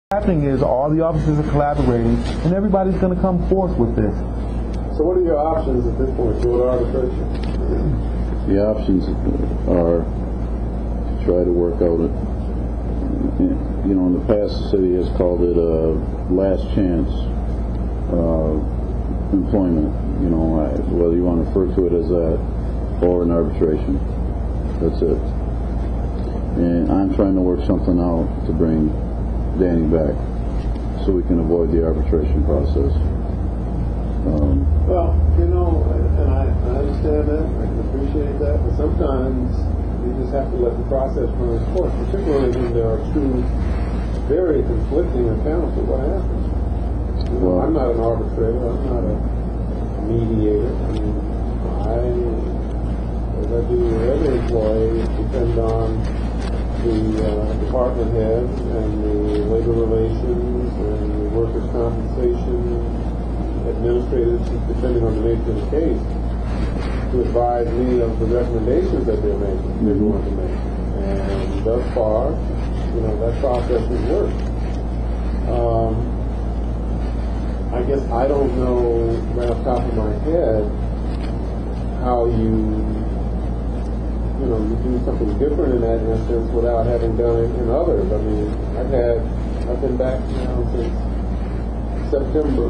Happening is all the officers are collaborating, and everybody's going to come forth with this. So what are your options at this point? Go to arbitration? The options are to try to work out it. You know, in the past, the city has called it a last chance employment. You know, whether you want to refer to it as that or an arbitration. That's it. And I'm trying to work something out to bring Danny back so we can avoid the arbitration process. Well, you know, and I understand that, I can appreciate that, but sometimes you just have to let the process run its course, particularly when there are two very conflicting accounts of what happened. You know, I'm not an arbitrator, I'm not a mediator. I mean, as I do with every employee, depend on the department heads and the labor relations and the workers' compensation administrators, depending on the nature of the case, to advise me of the recommendations that they're going to make. And thus far, you know, that process has worked. I guess I don't know right off the top of my head how you do something different in that instance without having done it in others. I mean, I've been back now since September.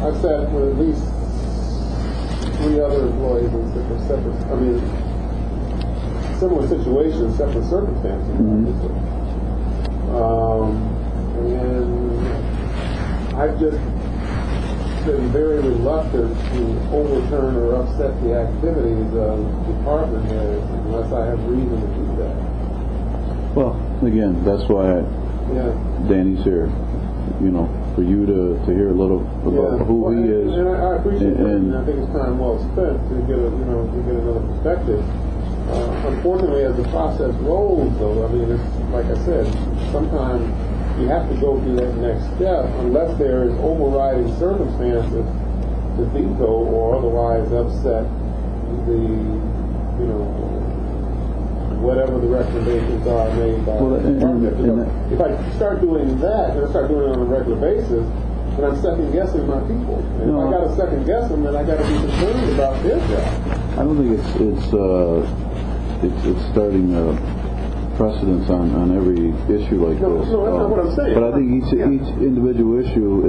I've sat with at least 3 other employees in similar situations, separate circumstances. Mm-hmm. And I've just been very reluctant to overturn or upset the activities of department heads unless I have reason to do that. Well, again, that's why Danny's here. You know, for you to hear a little about who he is. And I appreciate it, and I think it's time well spent to get another perspective. Unfortunately, as the process rolls, though, I mean, it's like I said, sometimes you have to go through that next step unless there is overriding circumstances to veto or otherwise upset the, whatever the recommendations are made by the department. If I start doing that, and I start doing it on a regular basis, then I'm second guessing my people. And if I got to second guess them, then I got to be concerned about their job. I don't think it's starting precedence on every issue like this. No, that's not what I'm saying. But I think each individual issue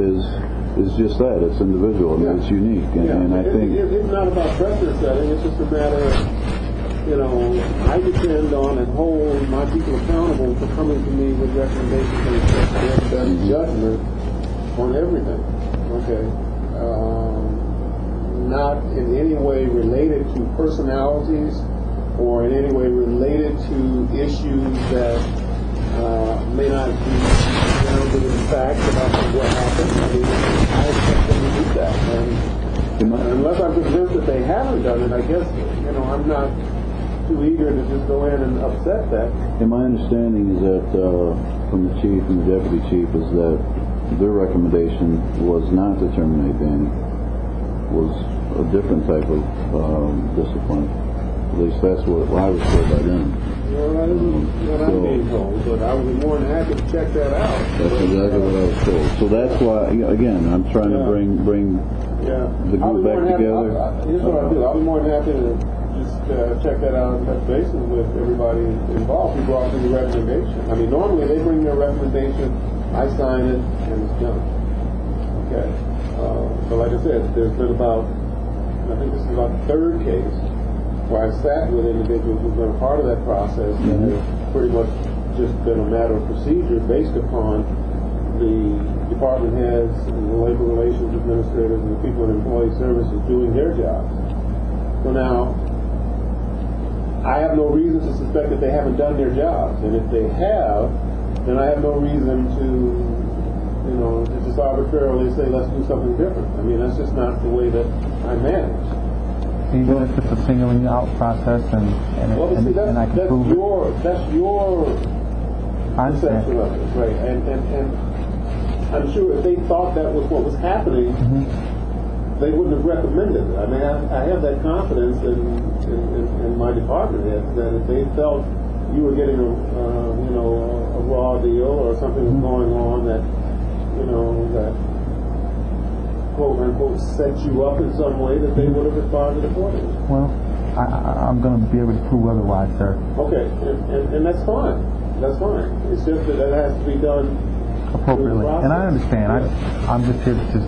is just that. It's individual. I mean, it's unique. And I think it's not about precedent setting. It's just a matter of, I depend on and hold my people accountable for coming to me with recommendations and done judgment on everything. Okay. Not in any way related to personalities or in any way related to issues that may not be grounded in fact about what happened. I mean, I expect them to do that. And unless I'm convinced that they haven't done it, I guess, I'm not too eager to just go in and upset that. And my understanding is that from the chief and the deputy chief is that their recommendation was not to terminate Danny, was a different type of discipline. At least that's what I was told by them. Well, that isn't what I'm being told, but I would be more than happy to check that out. That's exactly what I was told. So that's why, again, I'm trying to bring the group back together. Here's what I'll do. I'll be more than happy to just check that out and touch bases with everybody involved who brought through the recommendation. I mean, normally they bring their recommendation, I sign it, and it's done. Okay. So like I said, there's been I think this is about the 3rd case where I've sat with individuals who've been a part of that process and have pretty much just been a matter of procedure based upon the department heads and the labor relations administrators and the people in employee services doing their jobs. So now, I have no reason to suspect that they haven't done their jobs. And if they have, then I have no reason to just arbitrarily say, let's do something different. I mean, that's just not the way that I manage. Even if it's a singling out process and I can prove it. That's your perception of it, right? And I'm sure if they thought that was what was happening, they wouldn't have recommended it. I mean, I have that confidence in my my department heads that if they felt you were getting a raw deal or something was going on that that quote unquote set you up in some way, that they would have responded accordingly. Well, I'm going to be able to prove otherwise, sir. Okay, and that's fine. That's fine. It's just that has to be done appropriately. And I understand. I'm just here to just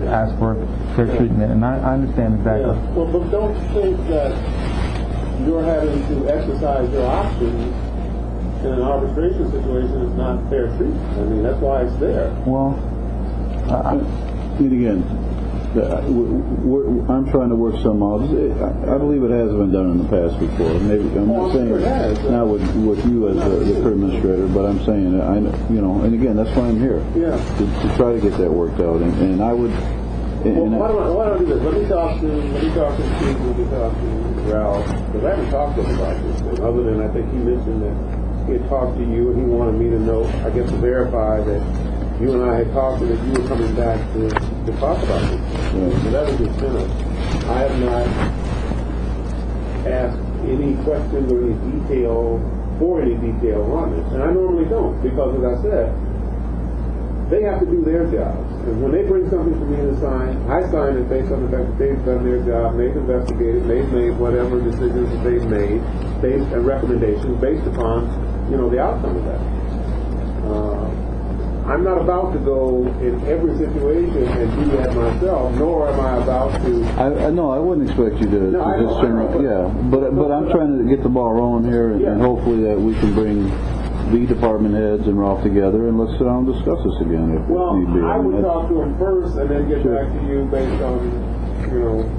ask for fair treatment, and I understand exactly. Yeah. Well, but don't think that you're having to exercise your options in an arbitration situation is not fair treatment. I mean, that's why it's there. Well, and again, I'm trying to work some out. I believe it has been done in the past before. Maybe I'm not saying not with you as the administrator, but I'm saying and again, that's why I'm here. Yeah. To try to get that worked out, and I would. Why don't I do this? Let me talk to Steve. Let me talk to Ralph, because I haven't talked to him about this thing. Other than I think he mentioned that he had talked to you and he wanted me to know, I guess, to verify that you and I had talked and that you were coming back to talk about this. So that was his sentence. I have not asked any questions or any detail on this, and I normally don't, because as I said, they have to do their jobs. And when they bring something for me to sign, I sign it based on the fact that they've done their job, they've investigated, they've made whatever decisions that they've made, and recommendations based upon, the outcome of that. I'm not about to go in every situation and do that myself, nor am I about to. No, I wouldn't expect you to just turn around. Yeah, but I'm trying to get the ball rolling here, and hopefully that we can bring the department heads and Ralph together, and let's sit down and discuss this again if need be. I would talk to them first and then get back to you based on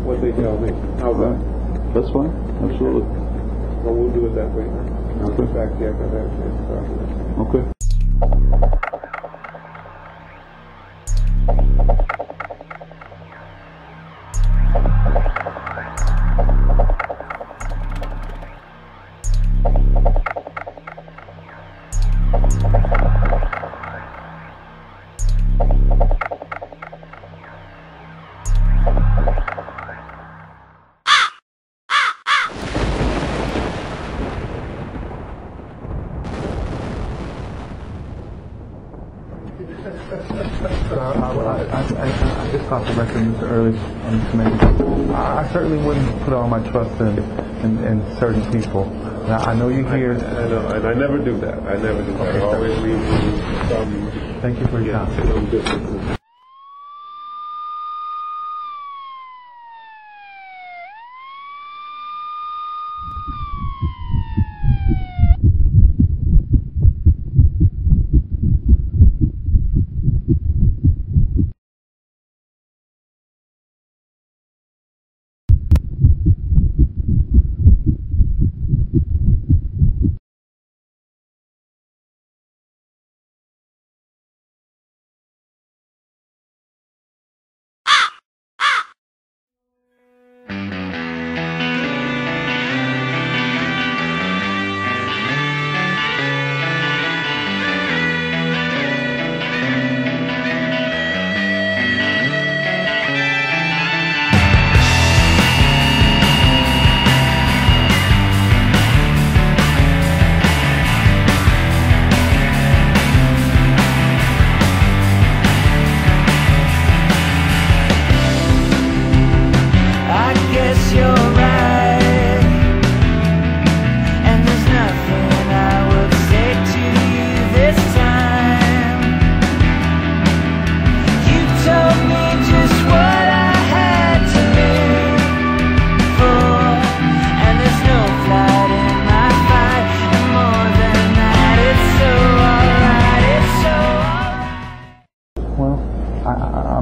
what they tell me. How's that? That's fine. Absolutely. Well, we'll do it that way. I'll get back to you after that chance to talk to them. Okay. I just talked to Mr. Early on the committee. I certainly wouldn't put all my trust in certain people. Now, I know you're here. I know, and I never do that. I always leave you some. Thank you for your time. Some differences.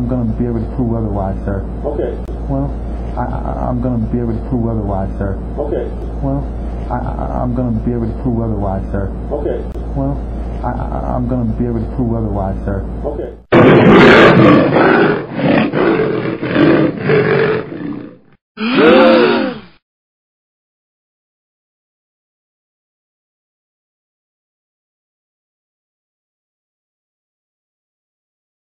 I'm going to be able to prove otherwise, sir. Okay. Well, I'm going to be able to prove otherwise, sir. Okay. Well, I'm going to be able to prove otherwise, sir. Okay. Well, I'm going to be able to prove otherwise, sir. Okay.